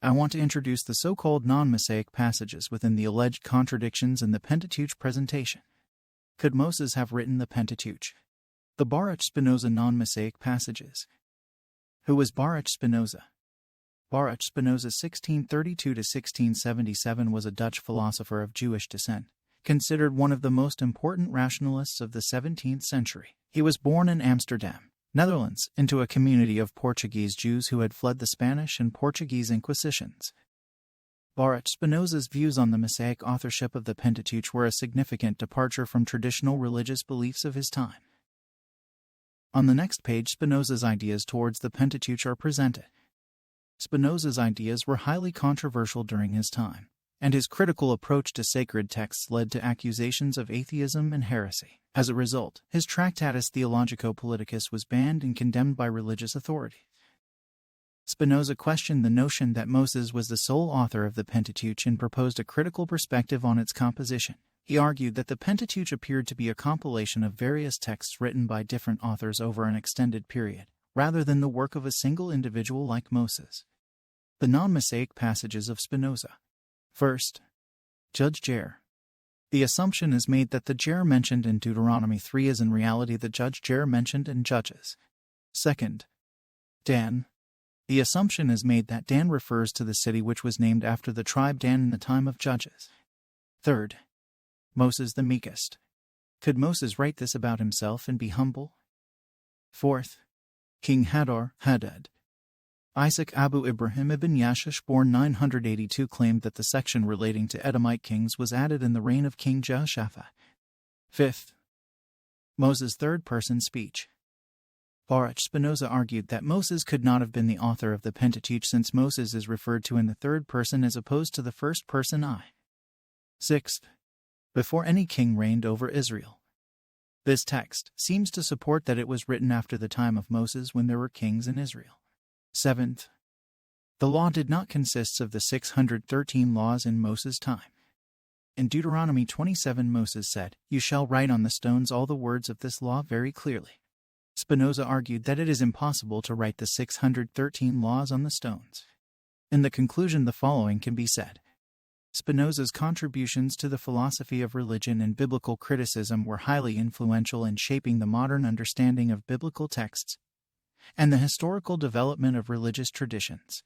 I want to introduce the so-called non-Mosaic passages within the alleged contradictions in the Pentateuch presentation. Could Moses have written the Pentateuch? The Baruch Spinoza non-Mosaic passages. Who was Baruch Spinoza? Baruch Spinoza 1632–1677 was a Dutch philosopher of Jewish descent, considered one of the most important rationalists of the 17th century. He was born in Amsterdam, Netherlands, into a community of Portuguese Jews who had fled the Spanish and Portuguese Inquisitions. Baruch Spinoza's views on the Mosaic authorship of the Pentateuch were a significant departure from traditional religious beliefs of his time. On the next page, Spinoza's ideas towards the Pentateuch are presented. Spinoza's ideas were highly controversial during his time, and his critical approach to sacred texts led to accusations of atheism and heresy. As a result, his Tractatus Theologico-Politicus was banned and condemned by religious authorities. Spinoza questioned the notion that Moses was the sole author of the Pentateuch and proposed a critical perspective on its composition. He argued that the Pentateuch appeared to be a compilation of various texts written by different authors over an extended period, rather than the work of a single individual like Moses. The non-Mosaic passages of Spinoza. First, Judge Jer. The assumption is made that the Jer mentioned in Deuteronomy 3 is in reality the Judge Jer mentioned in Judges. Second, Dan. The assumption is made that Dan refers to the city which was named after the tribe Dan in the time of Judges. Third, Moses the meekest. Could Moses write this about himself and be humble? Fourth, King Hadad. Isaac Abu Ibrahim ibn Yashish, born 982, claimed that the section relating to Edomite kings was added in the reign of King Jehoshaphat. Fifth, Moses' third-person speech. Baruch Spinoza argued that Moses could not have been the author of the Pentateuch since Moses is referred to in the third person as opposed to the first person I. Sixth, before any king reigned over Israel. This text seems to support that it was written after the time of Moses when there were kings in Israel. Seventh, the law did not consist of the 613 laws in Moses' time. In Deuteronomy 27, Moses said, "You shall write on the stones all the words of this law very clearly." Spinoza argued that it is impossible to write the 613 laws on the stones. In the conclusion, the following can be said. Spinoza's contributions to the philosophy of religion and biblical criticism were highly influential in shaping the modern understanding of biblical texts and the historical development of religious traditions.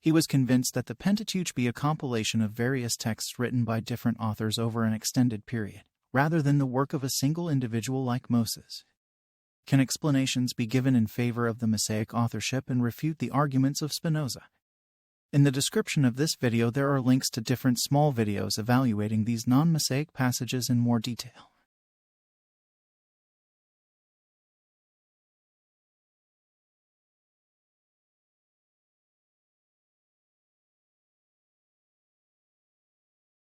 He was convinced that the Pentateuch be a compilation of various texts written by different authors over an extended period, rather than the work of a single individual like Moses. Can explanations be given in favor of the Mosaic authorship and refute the arguments of Spinoza? In the description of this video there are links to different small videos evaluating these non-Mosaic passages in more detail.